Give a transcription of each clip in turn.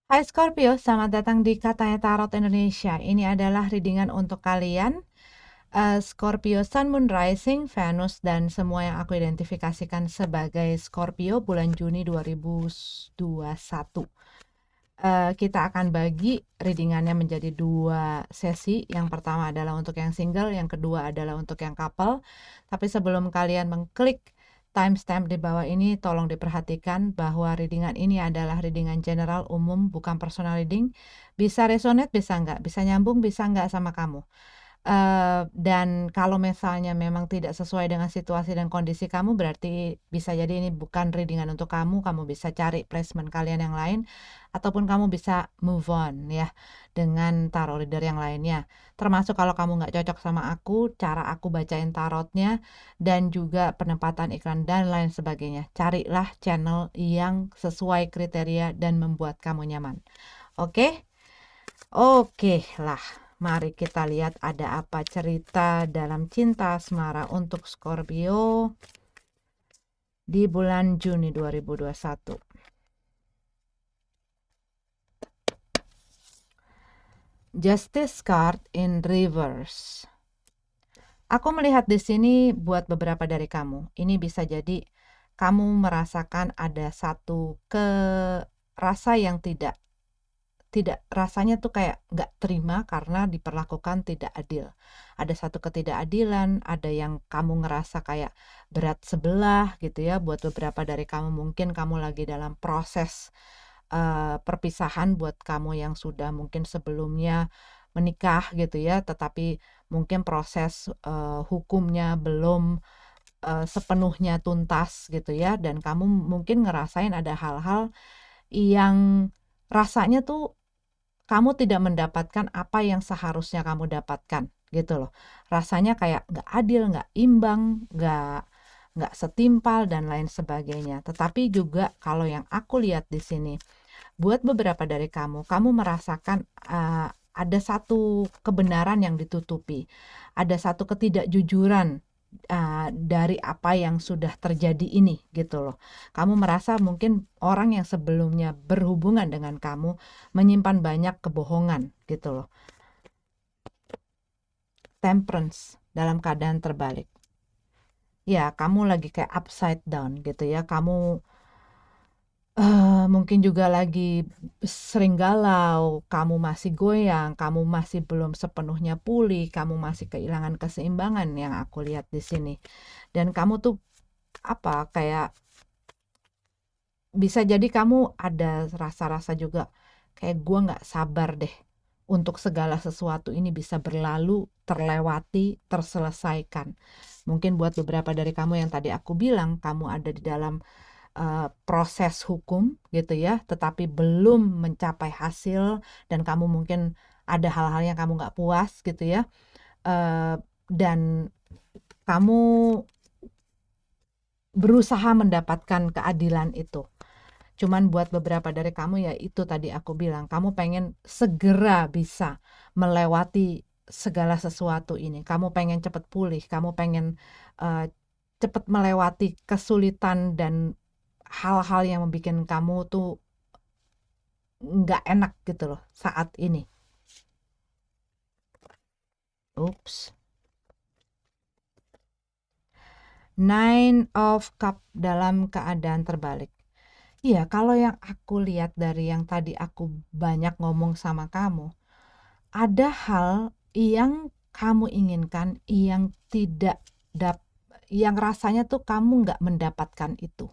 Hai Scorpio, selamat datang di Katanya Tarot Indonesia. Ini adalah readingan untuk kalian, Scorpio Sun, Moon, Rising, Venus, dan semua yang aku identifikasikan sebagai Scorpio bulan Juni 2021. Kita akan bagi readingannya menjadi dua sesi. Yang pertama adalah untuk yang single, yang kedua adalah untuk yang couple. Tapi sebelum kalian mengklik timestamp di bawah ini, tolong diperhatikan bahwa readingan ini adalah readingan general umum, bukan personal reading. Bisa resonate, bisa enggak, bisa nyambung, bisa enggak sama kamu. Dan kalau misalnya memang tidak sesuai dengan situasi dan kondisi kamu, berarti bisa jadi ini bukan readingan untuk kamu. Kamu bisa cari placement kalian yang lain, ataupun kamu bisa move on ya dengan tarot reader yang lainnya. Termasuk kalau kamu nggak cocok sama aku, cara aku bacain tarotnya, dan juga penempatan iklan dan lain sebagainya. Carilah channel yang sesuai kriteria dan membuat kamu nyaman. Oke? Oke lah. Mari kita lihat ada apa cerita dalam cinta asmara untuk Scorpio di bulan Juni 2021. Justice card in reverse. Aku melihat di sini buat beberapa dari kamu. Ini bisa jadi kamu merasakan ada satu rasa yang tidak rasanya tuh kayak nggak terima karena diperlakukan tidak adil. Ada satu ketidakadilan, ada yang kamu ngerasa kayak berat sebelah gitu ya. Buat beberapa dari kamu mungkin kamu lagi dalam proses perpisahan, buat kamu yang sudah mungkin sebelumnya menikah gitu ya, tetapi mungkin proses hukumnya belum sepenuhnya tuntas gitu ya, dan kamu mungkin ngerasain ada hal-hal yang rasanya tuh kamu tidak mendapatkan apa yang seharusnya kamu dapatkan gitu loh. Rasanya kayak nggak adil, nggak imbang, nggak setimpal dan lain sebagainya. Tetapi juga kalau yang aku lihat di sini, buat beberapa dari kamu, kamu merasakan ada satu kebenaran yang ditutupi, ada satu ketidakjujuran dari apa yang sudah terjadi ini gitu loh. Kamu merasa mungkin orang yang sebelumnya berhubungan dengan kamu menyimpan banyak kebohongan gitu loh. Temperance dalam keadaan terbalik. Ya, kamu lagi kayak upside down gitu ya. Kamu mungkin juga lagi sering galau, kamu masih goyang, kamu masih belum sepenuhnya pulih, kamu masih kehilangan keseimbangan yang aku lihat di sini. Dan kamu tuh apa kayak bisa jadi kamu ada rasa-rasa juga kayak gue nggak sabar deh untuk segala sesuatu ini bisa berlalu, terlewati, terselesaikan. Mungkin buat beberapa dari kamu yang tadi aku bilang, kamu ada di dalam proses hukum gitu ya, tetapi belum mencapai hasil dan kamu mungkin ada hal-hal yang kamu nggak puas gitu ya, dan kamu berusaha mendapatkan keadilan itu. Cuman buat beberapa dari kamu ya itu tadi aku bilang, kamu pengen segera bisa melewati segala sesuatu ini. Kamu pengen cepet pulih, kamu pengen cepet melewati kesulitan dan hal-hal yang membuat kamu tuh nggak enak gitu loh saat ini. Oops. Nine of Cup dalam keadaan terbalik. Iya, kalau yang aku lihat dari yang tadi aku banyak ngomong sama kamu, ada hal yang kamu inginkan yang tidak dap yang rasanya tuh kamu nggak mendapatkan itu.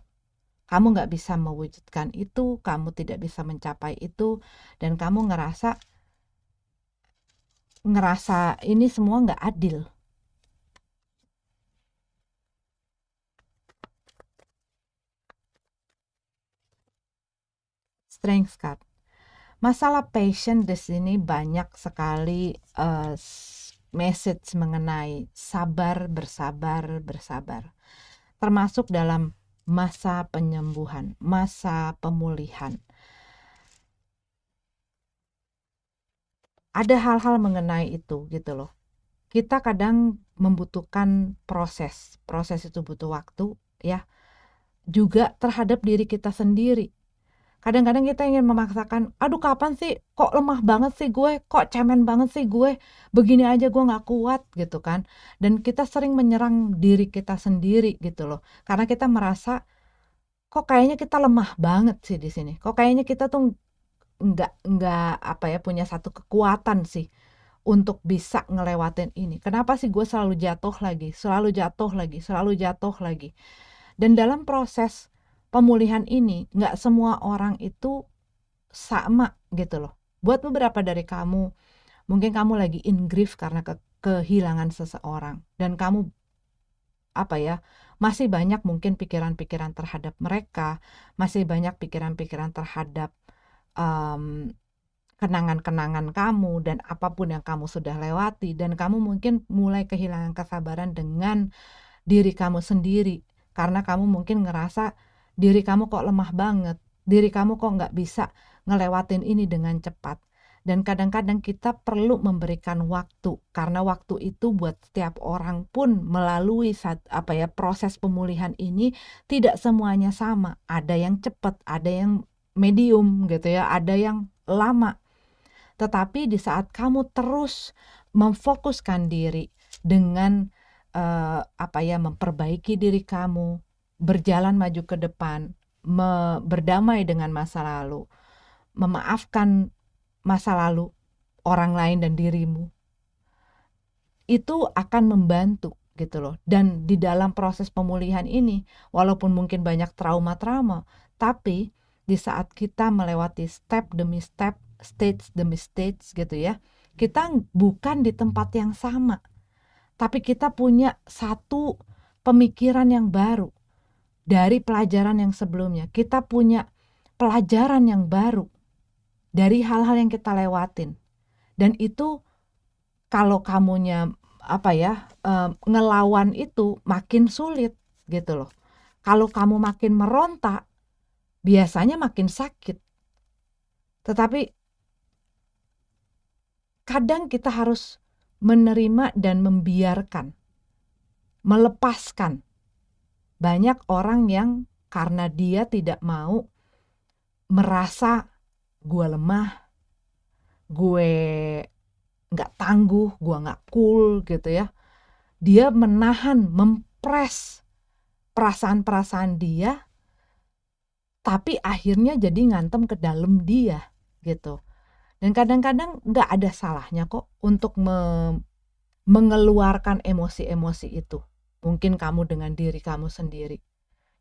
Kamu nggak bisa mewujudkan itu, kamu tidak bisa mencapai itu, dan kamu ngerasa ini semua nggak adil. Strength card. Masalah passion di sini banyak sekali message mengenai sabar, bersabar, bersabar. Termasuk dalam masa penyembuhan, masa pemulihan. Ada hal-hal mengenai itu gitu loh. Kita kadang membutuhkan proses. Proses itu butuh waktu ya. Juga terhadap diri kita sendiri. Kadang-kadang kita ingin memaksakan, aduh kapan sih, kok lemah banget sih gue, kok cemen banget sih gue, begini aja gue nggak kuat gitu kan. Dan kita sering menyerang diri kita sendiri gitu loh, karena kita merasa kok kayaknya kita lemah banget sih di sini, kok kayaknya kita tuh nggak apa ya, punya satu kekuatan sih untuk bisa ngelewatin ini. Kenapa sih gue selalu jatuh lagi, selalu jatuh lagi, selalu jatuh lagi. Dan dalam proses pemulihan ini, nggak semua orang itu sama gitu loh. Buat beberapa dari kamu, mungkin kamu lagi in grief karena kehilangan seseorang. Dan kamu, apa ya, masih banyak mungkin pikiran-pikiran terhadap mereka, masih banyak pikiran-pikiran terhadap um, kenangan-kenangan kamu dan apapun yang kamu sudah lewati, dan kamu mungkin mulai kehilangan kesabaran dengan diri kamu sendiri karena kamu mungkin ngerasa diri kamu kok lemah banget, diri kamu kok nggak bisa ngelewatin ini dengan cepat. Dan kadang-kadang kita perlu memberikan waktu, karena waktu itu buat setiap orang pun melalui proses pemulihan ini tidak semuanya sama. Ada yang cepat, ada yang medium gitu ya, ada yang lama. Tetapi di saat kamu terus memfokuskan diri dengan memperbaiki diri kamu, berjalan maju ke depan, berdamai dengan masa lalu, memaafkan masa lalu orang lain dan dirimu, itu akan membantu gitu loh. Dan di dalam proses pemulihan ini, walaupun mungkin banyak trauma-trauma, tapi di saat kita melewati step demi step, stage demi stage gitu ya, kita bukan di tempat yang sama, tapi kita punya satu pemikiran yang baru dari pelajaran yang sebelumnya. Kita punya pelajaran yang baru dari hal-hal yang kita lewatin. Dan itu kalau kamunya ngelawan itu makin sulit gitu loh. Kalau kamu makin meronta, biasanya makin sakit. Tetapi kadang kita harus menerima dan membiarkan, melepaskan. Banyak orang yang karena dia tidak mau merasa gue lemah, gue nggak tangguh, gue nggak cool gitu ya, dia menahan, mempres perasaan-perasaan dia, tapi akhirnya jadi ngantem ke dalam dia gitu. Dan kadang-kadang nggak ada salahnya kok untuk mengeluarkan emosi-emosi itu. Mungkin kamu dengan diri kamu sendiri,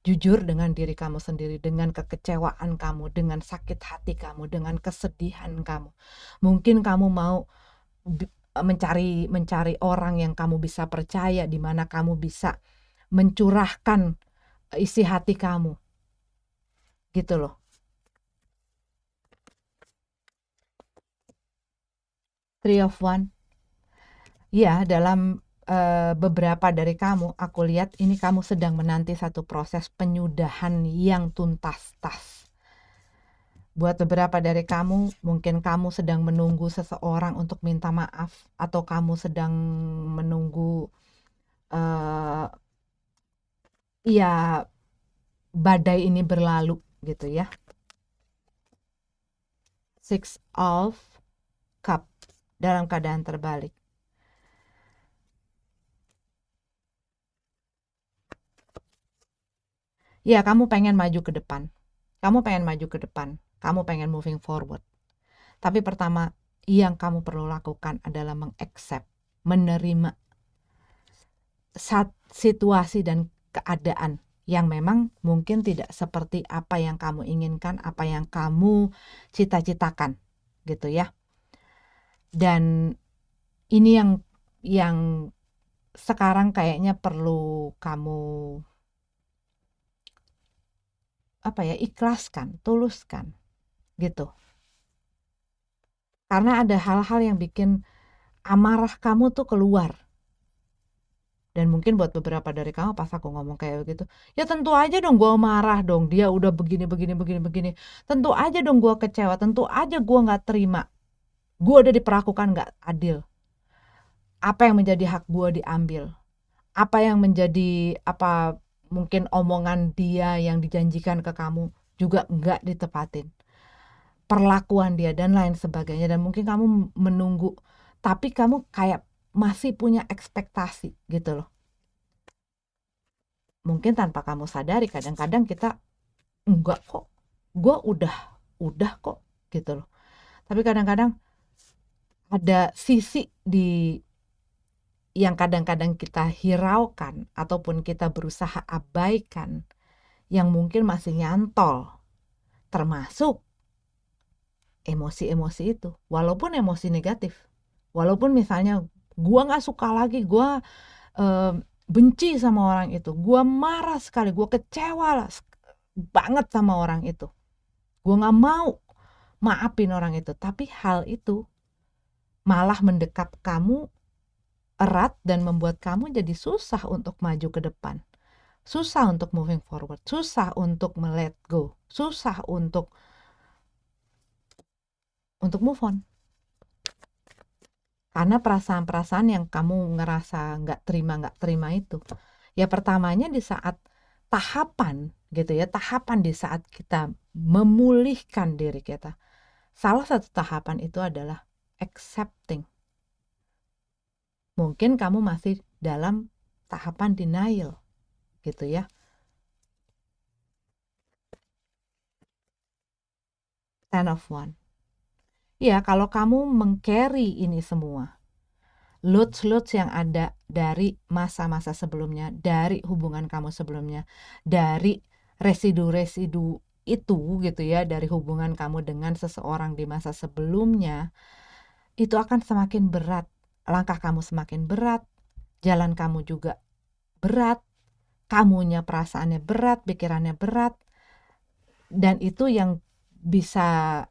jujur dengan diri kamu sendiri, dengan kekecewaan kamu, dengan sakit hati kamu, dengan kesedihan kamu. Mungkin kamu mau mencari orang yang kamu bisa percaya, di mana kamu bisa mencurahkan isi hati kamu gitu loh. Three of One. Ya, dalam beberapa dari kamu, aku lihat ini kamu sedang menanti satu proses penyudahan yang tuntas. Buat beberapa dari kamu, mungkin kamu sedang menunggu seseorang untuk minta maaf, atau kamu sedang menunggu badai ini berlalu gitu ya. Six of Cup dalam keadaan terbalik. Ya, kamu pengen maju ke depan. Kamu pengen maju ke depan. Kamu pengen moving forward. Tapi pertama yang kamu perlu lakukan adalah mengaccept, menerima situasi dan keadaan yang memang mungkin tidak seperti apa yang kamu inginkan, apa yang kamu cita-citakan gitu ya. Dan ini yang sekarang kayaknya perlu kamu ikhlaskan, tuluskan gitu. Karena ada hal-hal yang bikin amarah kamu tuh keluar. Dan mungkin buat beberapa dari kamu pas aku ngomong kayak gitu, ya tentu aja dong gue marah dong, dia udah begini. Tentu aja dong gue kecewa, tentu aja gue gak terima, gue udah diperlakukan gak adil. Apa yang menjadi hak gue diambil, apa yang menjadi mungkin omongan dia yang dijanjikan ke kamu juga nggak ditepatin, perlakuan dia dan lain sebagainya, dan mungkin kamu menunggu, tapi kamu kayak masih punya ekspektasi gitu loh. Mungkin tanpa kamu sadari kadang-kadang kita enggak kok, gue udah kok gitu loh. Tapi kadang-kadang ada sisi di yang kadang-kadang kita hiraukan ataupun kita berusaha abaikan, yang mungkin masih nyantol, termasuk emosi-emosi itu, walaupun emosi negatif, walaupun misalnya gua nggak suka lagi, gua benci sama orang itu, gua marah sekali, gua kecewa lah banget sama orang itu, gua nggak mau maafin orang itu, tapi hal itu malah mendekat kamu erat dan membuat kamu jadi susah untuk maju ke depan, susah untuk moving forward, susah untuk let go, susah untuk move on. Karena perasaan-perasaan yang kamu ngerasa nggak terima itu, ya pertamanya di saat tahapan gitu ya, tahapan di saat kita memulihkan diri kita. Salah satu tahapan itu adalah accepting. Mungkin kamu masih dalam tahapan denial gitu ya. Ten of One. Ya, kalau kamu meng-carry ini semua, loads yang ada dari masa-masa sebelumnya, dari hubungan kamu sebelumnya, dari residu-residu itu gitu ya, dari hubungan kamu dengan seseorang di masa sebelumnya, itu akan semakin berat. Langkah kamu semakin berat, jalan kamu juga berat, kamunya perasaannya berat, pikirannya berat, dan itu yang bisa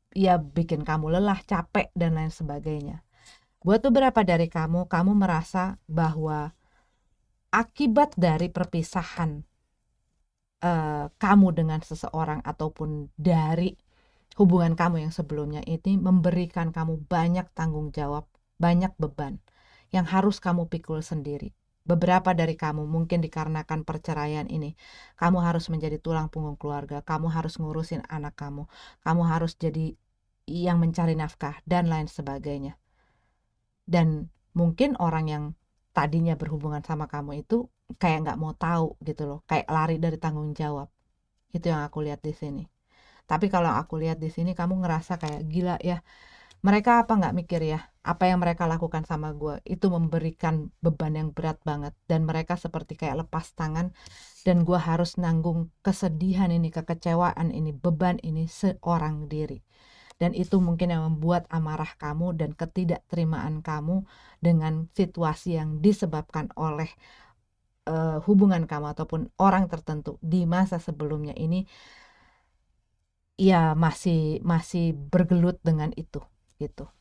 ya bikin kamu lelah, capek, dan lain sebagainya. Buat beberapa dari kamu merasa bahwa akibat dari perpisahan kamu dengan seseorang ataupun dari hubungan kamu yang sebelumnya ini memberikan kamu banyak tanggung jawab, banyak beban yang harus kamu pikul sendiri. Beberapa dari kamu mungkin dikarenakan perceraian ini, kamu harus menjadi tulang punggung keluarga, kamu harus ngurusin anak kamu harus jadi yang mencari nafkah, dan lain sebagainya. Dan mungkin orang yang tadinya berhubungan sama kamu itu kayak nggak mau tahu gitu loh, kayak lari dari tanggung jawab. Itu yang aku lihat di sini. Tapi kalau aku lihat di sini kamu ngerasa kayak gila ya, mereka apa nggak mikir ya, apa yang mereka lakukan sama gue itu memberikan beban yang berat banget, dan mereka seperti kayak lepas tangan, dan gue harus nanggung kesedihan ini, kekecewaan ini, beban ini seorang diri. Dan itu mungkin yang membuat amarah kamu dan ketidakterimaan kamu dengan situasi yang disebabkan oleh hubungan kamu ataupun orang tertentu di masa sebelumnya ini, ya masih bergelut dengan itu gitu.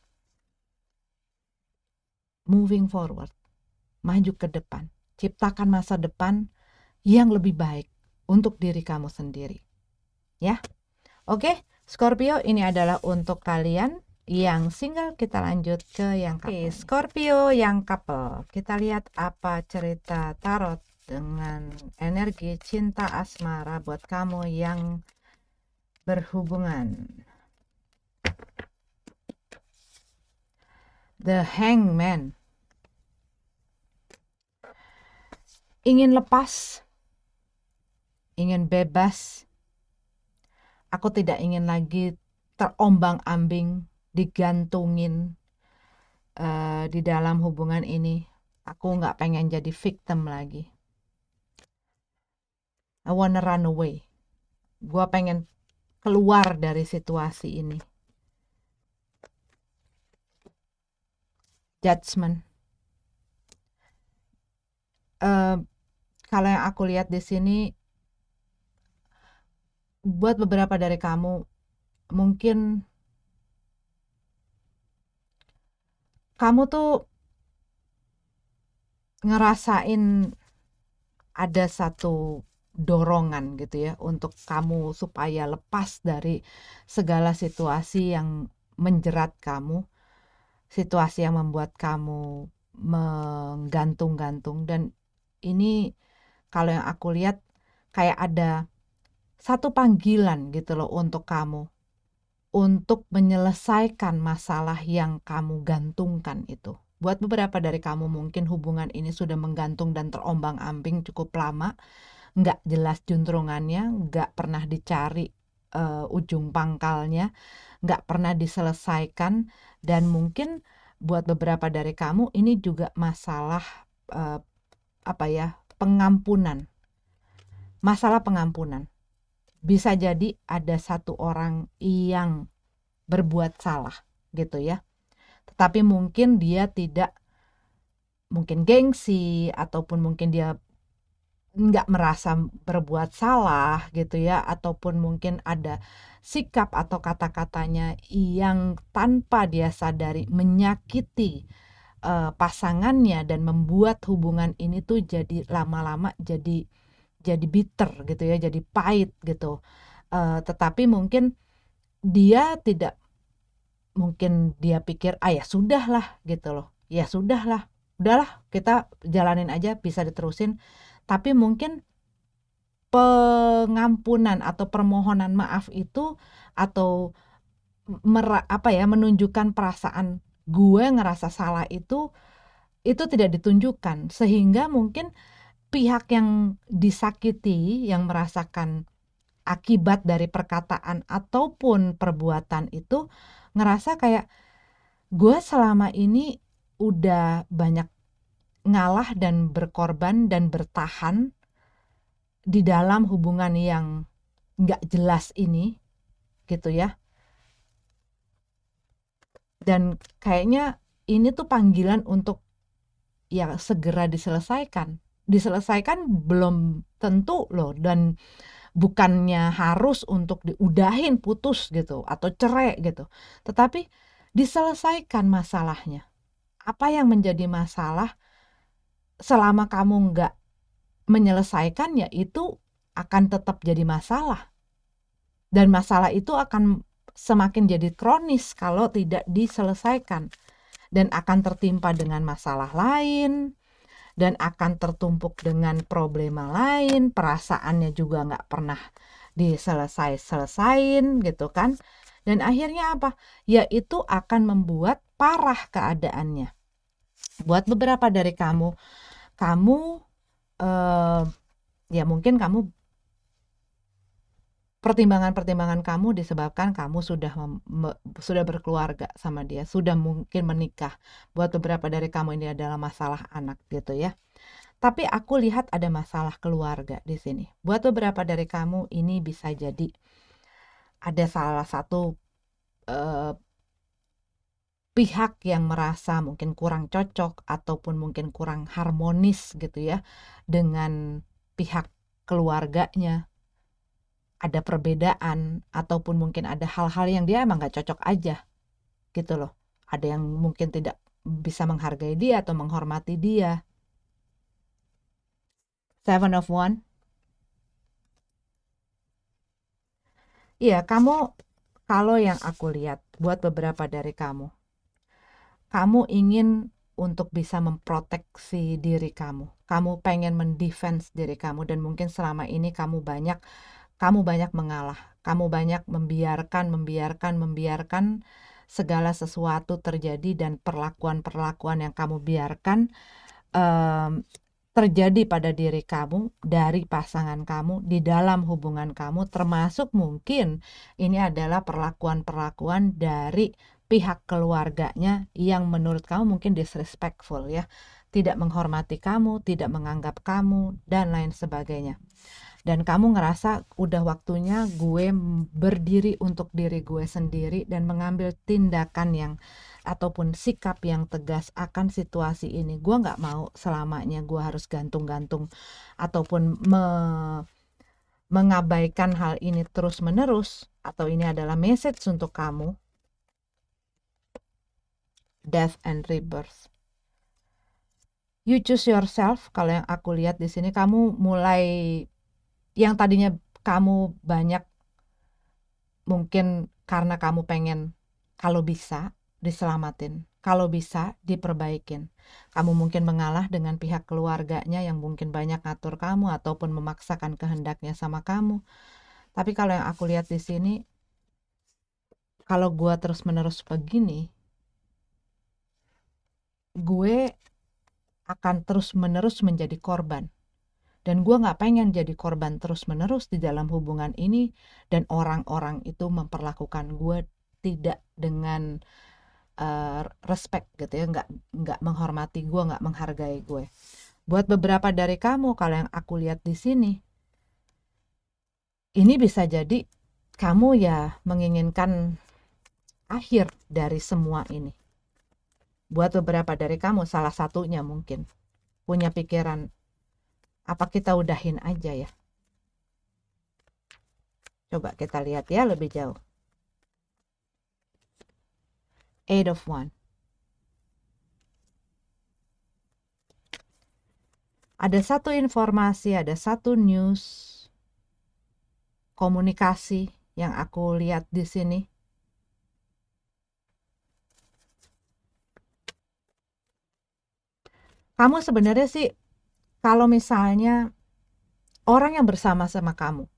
Moving forward, maju ke depan, ciptakan masa depan yang lebih baik untuk diri kamu sendiri. Ya. Oke, Scorpio, ini adalah untuk kalian yang single. Kita lanjut ke yang couple. Scorpio yang couple. Kita lihat apa cerita tarot dengan energi cinta asmara buat kamu yang berhubungan. The Hangman. Ingin lepas, ingin bebas. Aku tidak ingin lagi terombang-ambing, digantungin di dalam hubungan ini. Aku nggak pengen jadi victim lagi. I wanna run away. Gua pengen keluar dari situasi ini. Judgment. Kalau yang aku lihat di sini, buat beberapa dari kamu mungkin kamu tuh ngerasain ada satu dorongan gitu ya untuk kamu supaya lepas dari segala situasi yang menjerat kamu, situasi yang membuat kamu menggantung-gantung. Dan ini kalau yang aku lihat kayak ada satu panggilan gitu loh untuk kamu, untuk menyelesaikan masalah yang kamu gantungkan itu. Buat beberapa dari kamu mungkin hubungan ini sudah menggantung dan terombang-ambing cukup lama, nggak jelas juntrungannya, nggak pernah dicari ujung pangkalnya, nggak pernah diselesaikan, dan mungkin buat beberapa dari kamu ini juga masalah eh, pengampunan, masalah pengampunan. Bisa jadi ada satu orang yang berbuat salah gitu ya, tetapi mungkin dia tidak, mungkin gengsi, ataupun mungkin dia nggak merasa berbuat salah gitu ya, ataupun mungkin ada sikap atau kata-katanya yang tanpa dia sadari menyakiti pasangannya dan membuat hubungan ini tuh jadi lama-lama jadi bitter gitu ya, jadi pahit gitu. Tetapi mungkin dia tidak, mungkin dia pikir ya sudahlah gitu loh, ya sudahlah, udahlah kita jalanin aja, bisa diterusin. Tapi mungkin pengampunan atau permohonan maaf itu, atau menunjukkan perasaan gue ngerasa salah itu tidak ditunjukkan, sehingga mungkin pihak yang disakiti, yang merasakan akibat dari perkataan ataupun perbuatan itu, ngerasa kayak gue selama ini udah banyak ngalah dan berkorban dan bertahan di dalam hubungan yang nggak jelas ini gitu ya, dan kayaknya ini tuh panggilan untuk ya segera diselesaikan belum tentu loh, dan bukannya harus untuk diudahin, putus gitu atau cerai gitu, tetapi diselesaikan masalahnya. Apa yang menjadi masalah, selama kamu nggak menyelesaikannya, itu akan tetap jadi masalah, dan masalah itu akan semakin jadi kronis kalau tidak diselesaikan, dan akan tertimpa dengan masalah lain, dan akan tertumpuk dengan problema lain, perasaannya juga nggak pernah diselesai-selesain gitu kan, dan akhirnya apa? Ya itu akan membuat parah keadaannya. Buat beberapa dari kamu eh, ya mungkin kamu, pertimbangan-pertimbangan kamu disebabkan kamu sudah berkeluarga sama dia, sudah mungkin menikah. Buat beberapa dari kamu ini adalah masalah anak gitu ya. Tapi aku lihat ada masalah keluarga di sini. Buat beberapa dari kamu ini bisa jadi ada salah satu eh, pihak yang merasa mungkin kurang cocok ataupun mungkin kurang harmonis gitu ya dengan pihak keluarganya. Ada perbedaan ataupun mungkin ada hal-hal yang dia emang gak cocok aja gitu loh. Ada yang mungkin tidak bisa menghargai dia atau menghormati dia. Seven of One. Iya, kamu, kalau yang aku lihat buat beberapa dari kamu ingin untuk bisa memproteksi diri kamu. Kamu pengen mendefense diri kamu, dan mungkin selama ini kamu banyak mengalah. Kamu banyak membiarkan segala sesuatu terjadi, dan perlakuan-perlakuan yang kamu biarkan em, terjadi pada diri kamu, dari pasangan kamu, di dalam hubungan kamu, termasuk mungkin ini adalah perlakuan-perlakuan dari pihak keluarganya yang menurut kamu mungkin disrespectful ya, tidak menghormati kamu, tidak menganggap kamu, dan lain sebagainya. Dan kamu ngerasa udah waktunya gue berdiri untuk diri gue sendiri dan mengambil tindakan yang ataupun sikap yang tegas akan situasi ini. Gue nggak mau selamanya gue harus gantung-gantung ataupun mengabaikan hal ini terus-menerus. Atau ini adalah message untuk kamu, death and rebirth. You choose yourself. Kalau yang aku lihat di sini, kamu mulai, yang tadinya kamu banyak mungkin karena kamu pengen kalau bisa diselamatin, kalau bisa diperbaikin. Kamu mungkin mengalah dengan pihak keluarganya yang mungkin banyak ngatur kamu ataupun memaksakan kehendaknya sama kamu. Tapi kalau yang aku lihat di sini, kalau gue terus-menerus begini, gue akan terus-menerus menjadi korban. Dan gue gak pengen jadi korban terus-menerus di dalam hubungan ini, dan orang-orang itu memperlakukan gue tidak dengan respect gitu ya, nggak menghormati gue, nggak menghargai gue. Buat beberapa dari kamu, kalau yang aku lihat di sini, ini bisa jadi kamu ya menginginkan akhir dari semua ini. Buat beberapa dari kamu, salah satunya mungkin punya pikiran, apa kita udahin aja ya? Coba kita lihat ya lebih jauh. Eight of Wands. Ada satu informasi, ada satu news, komunikasi yang aku lihat di sini. Kamu sebenarnya sih, kalau misalnya orang yang bersama sama kamu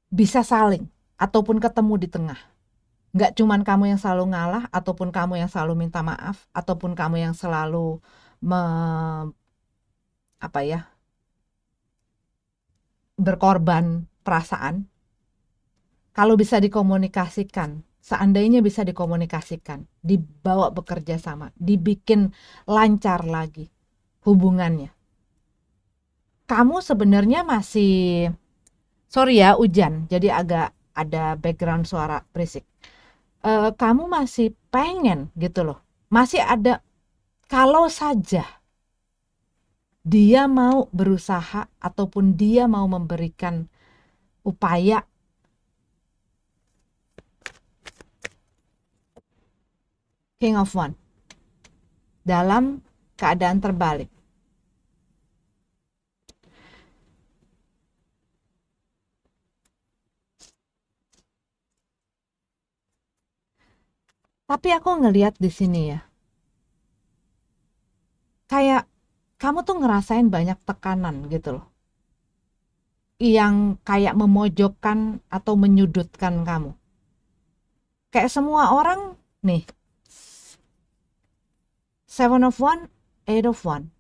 bisa saling ataupun ketemu di tengah, nggak cuman kamu yang selalu ngalah, ataupun kamu yang selalu minta maaf, ataupun kamu yang selalu berkorban perasaan. Kalau bisa dikomunikasikan, seandainya bisa dikomunikasikan, dibawa bekerja sama, dibikin lancar lagi hubungannya, kamu sebenarnya masih, sorry ya hujan jadi agak ada background suara berisik, kamu masih pengen gitu loh, masih ada, kalau saja dia mau berusaha ataupun dia mau memberikan upaya. King of Wands dalam keadaan terbalik. Tapi aku ngelihat di sini ya, kayak kamu tuh ngerasain banyak tekanan gitu loh, yang kayak memojokkan atau menyudutkan kamu. Kayak semua orang nih, Seven of Wands, Eight of Wands.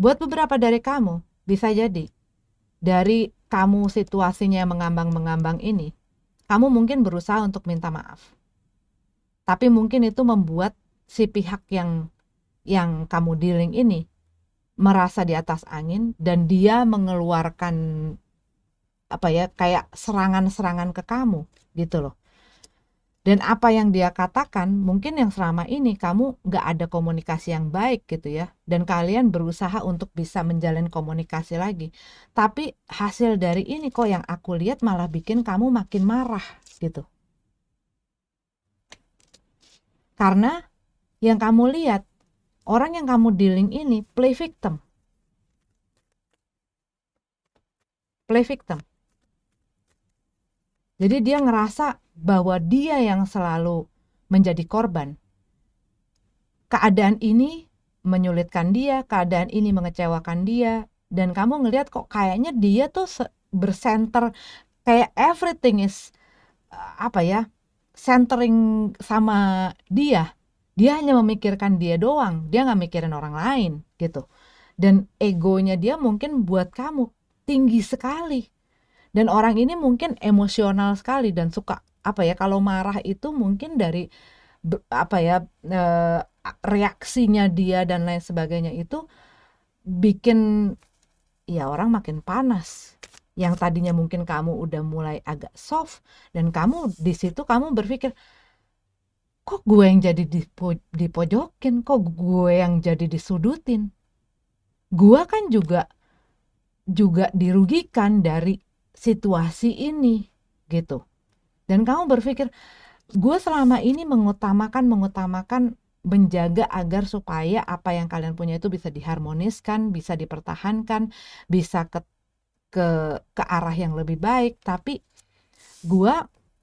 Buat beberapa dari kamu, bisa jadi dari kamu situasinya yang mengambang-mengambang ini, kamu mungkin berusaha untuk minta maaf. Tapi mungkin itu membuat si pihak yang kamu dealing ini merasa di atas angin, dan dia mengeluarkan kayak serangan-serangan ke kamu gitu loh. Dan apa yang dia katakan, mungkin yang selama ini kamu gak ada komunikasi yang baik gitu ya, dan kalian berusaha untuk bisa menjalin komunikasi lagi. Tapi hasil dari ini kok yang aku lihat malah bikin kamu makin marah gitu. Karena yang kamu lihat, orang yang kamu dealing ini play victim. Jadi dia ngerasa bahwa dia yang selalu menjadi korban. Keadaan ini menyulitkan dia, keadaan ini mengecewakan dia, dan kamu ngelihat kok kayaknya dia tuh bersenter, kayak everything is centering sama dia. Dia hanya memikirkan dia doang, dia nggak mikirin orang lain gitu. Dan egonya dia mungkin buat kamu tinggi sekali. Dan orang ini mungkin emosional sekali dan suka kalau marah itu mungkin dari reaksinya dia dan lain sebagainya, itu bikin ya orang makin panas. Yang tadinya mungkin kamu udah mulai agak soft, dan kamu di situ kamu berpikir, kok gue yang jadi dipojokin, kok gue yang jadi disudutin, gue kan juga dirugikan dari situasi ini gitu. Dan kamu berpikir, gue selama ini mengutamakan menjaga agar supaya apa yang kalian punya itu bisa diharmoniskan, bisa dipertahankan, bisa ke arah yang lebih baik. Tapi gue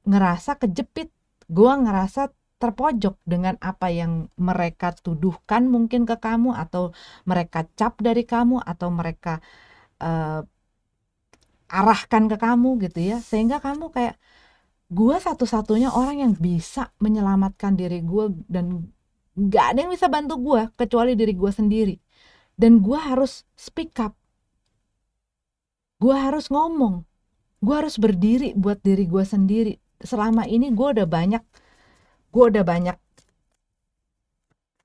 ngerasa kejepit, gue ngerasa terpojok dengan apa yang mereka tuduhkan mungkin ke kamu, atau mereka cap dari kamu, atau mereka arahkan ke kamu gitu ya, sehingga kamu kayak, gue satu-satunya orang yang bisa menyelamatkan diri gue, dan nggak ada yang bisa bantu gue kecuali diri gue sendiri, dan gue harus speak up, gue harus ngomong, gue harus berdiri buat diri gue sendiri. Selama ini gue udah banyak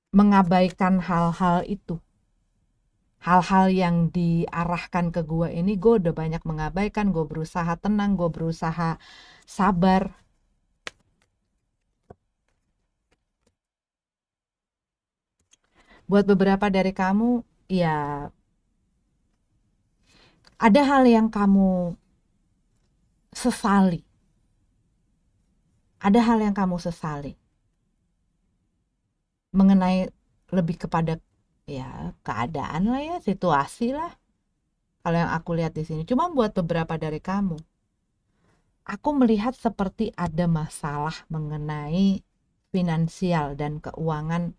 mengabaikan hal-hal itu, hal-hal yang diarahkan ke gue ini gue udah banyak mengabaikan. Gue berusaha tenang, gue berusaha sabar. Buat beberapa dari kamu, ya ada hal yang kamu sesali, ada hal yang kamu sesali mengenai, lebih kepada ya keadaan lah ya, situasi lah. Kalau yang aku lihat di sini, cuma buat beberapa dari kamu, aku melihat seperti ada masalah mengenai finansial dan keuangan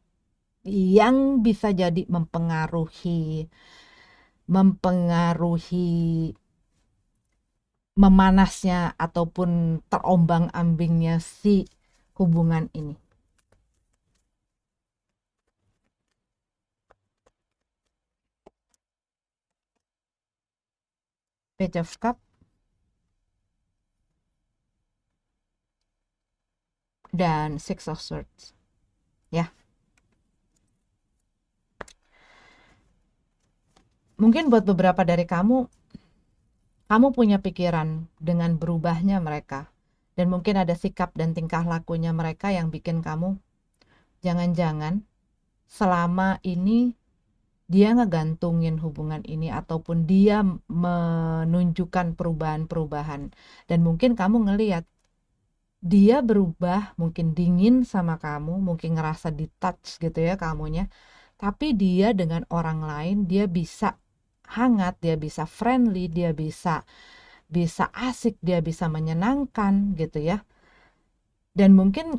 yang bisa jadi mempengaruhi memanasnya ataupun terombang-ambingnya si hubungan ini. Page of Cup dan Six of Swords. Ya, mungkin buat beberapa dari kamu punya pikiran dengan berubahnya mereka. Dan mungkin ada sikap dan tingkah lakunya mereka yang bikin kamu, jangan-jangan selama ini dia ngegantungin hubungan ini, ataupun dia menunjukkan perubahan-perubahan. Dan mungkin kamu ngelihat dia berubah, mungkin dingin sama kamu, mungkin ngerasa di touch gitu ya kamunya. Tapi dia dengan orang lain, dia bisa hangat, dia bisa friendly, dia bisa bisa asik, dia bisa menyenangkan gitu ya. Dan mungkin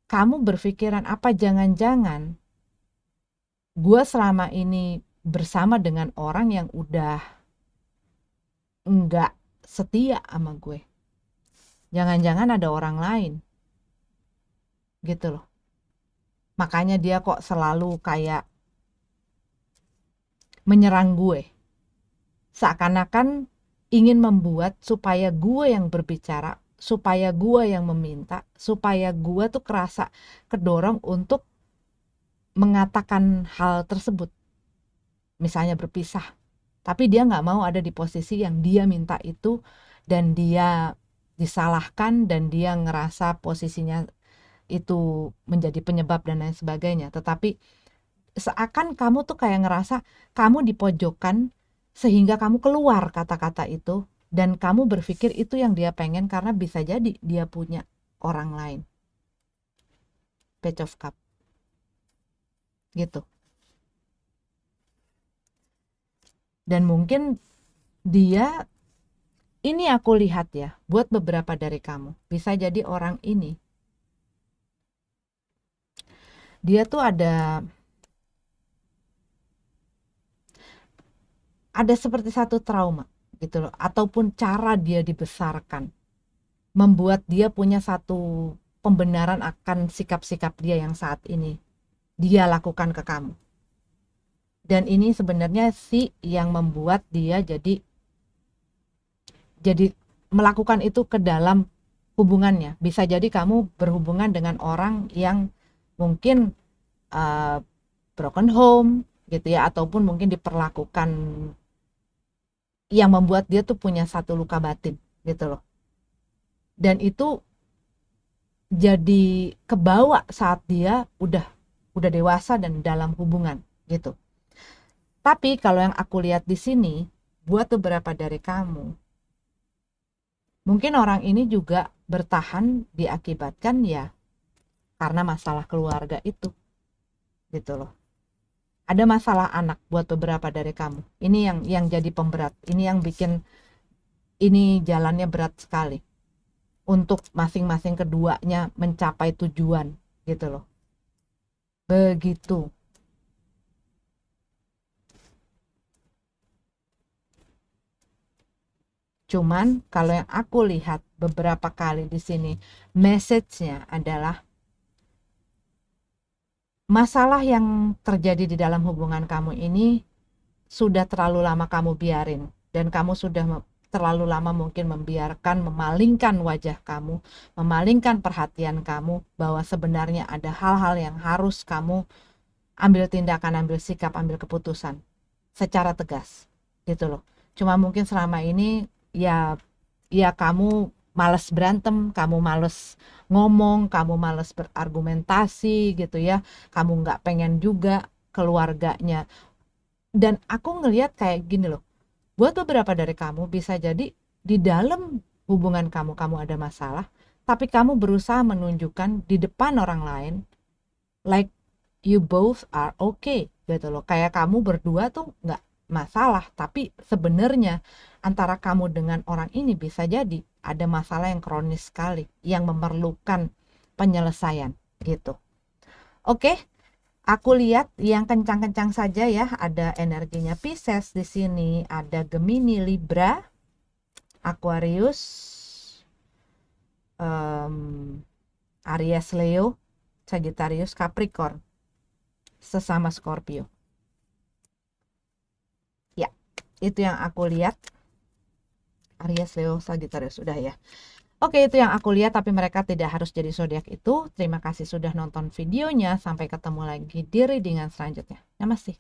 kamu berpikiran, apa jangan-jangan gue selama ini bersama dengan orang yang udah nggak setia sama gue. Jangan-jangan ada orang lain gitu loh. Makanya dia kok selalu kayak menyerang gue. Seakan-akan ingin membuat supaya gue yang berbicara, supaya gue yang meminta, supaya gue tuh kerasa kedorong untuk mengatakan hal tersebut. Misalnya berpisah. Tapi dia nggak mau ada di posisi yang dia minta itu, dan dia disalahkan, dan dia ngerasa posisinya itu menjadi penyebab dan lain sebagainya. Tetapi seakan kamu tuh kayak ngerasa kamu dipojokkan, sehingga kamu keluar kata-kata itu, dan kamu berpikir itu yang dia pengen karena bisa jadi dia punya orang lain. Page of Cup gitu. Dan mungkin dia, ini aku lihat ya, buat beberapa dari kamu, bisa jadi orang ini dia tuh ada seperti satu trauma gitu loh, ataupun cara dia dibesarkan membuat dia punya satu pembenaran akan sikap-sikap dia yang saat ini dia lakukan ke kamu. Dan ini sebenarnya sih yang membuat dia jadi melakukan itu ke dalam hubungannya. Bisa jadi kamu berhubungan dengan orang yang mungkin uh, broken home gitu ya, ataupun mungkin diperlakukan yang membuat dia tuh punya satu luka batin gitu loh. Dan itu jadi kebawa saat dia udah dewasa dan dalam hubungan gitu. Tapi kalau yang aku lihat di sini, buat beberapa dari kamu, mungkin orang ini juga bertahan diakibatkan ya karena masalah keluarga itu gitu loh. Ada masalah anak buat beberapa dari kamu. Ini yang jadi pemberat. Ini yang bikin ini jalannya berat sekali untuk masing-masing keduanya mencapai tujuan gitu loh. Begitu. Cuman kalau yang aku lihat beberapa kali di sini, message-nya adalah masalah yang terjadi di dalam hubungan kamu ini sudah terlalu lama kamu biarin, dan kamu sudah terlalu lama mungkin membiarkan, memalingkan wajah kamu, memalingkan perhatian kamu, bahwa sebenarnya ada hal-hal yang harus kamu ambil tindakan, ambil sikap, ambil keputusan secara tegas gitu loh. Cuma mungkin selama ini ya kamu males berantem, kamu males ngomong, kamu males berargumentasi gitu ya, kamu nggak pengen juga keluarganya. Dan aku ngelihat kayak gini loh, buat beberapa dari kamu bisa jadi di dalam hubungan kamu, kamu ada masalah, tapi kamu berusaha menunjukkan di depan orang lain like you both are okay gitu loh, kayak kamu berdua tuh nggak masalah, tapi sebenarnya antara kamu dengan orang ini bisa jadi ada masalah yang kronis sekali yang memerlukan penyelesaian gitu. Oke, aku lihat yang kencang-kencang saja ya, ada energinya Pisces di sini, ada Gemini, Libra, Aquarius, Aries, Leo, Sagittarius, Capricorn, sesama Scorpio. Ya, itu yang aku lihat. Aries, Leo, Sagittarius, sudah ya. Oke, itu yang aku lihat, tapi mereka tidak harus jadi zodiak itu. Terima kasih sudah nonton videonya. Sampai ketemu lagi di readingan selanjutnya. Namaste.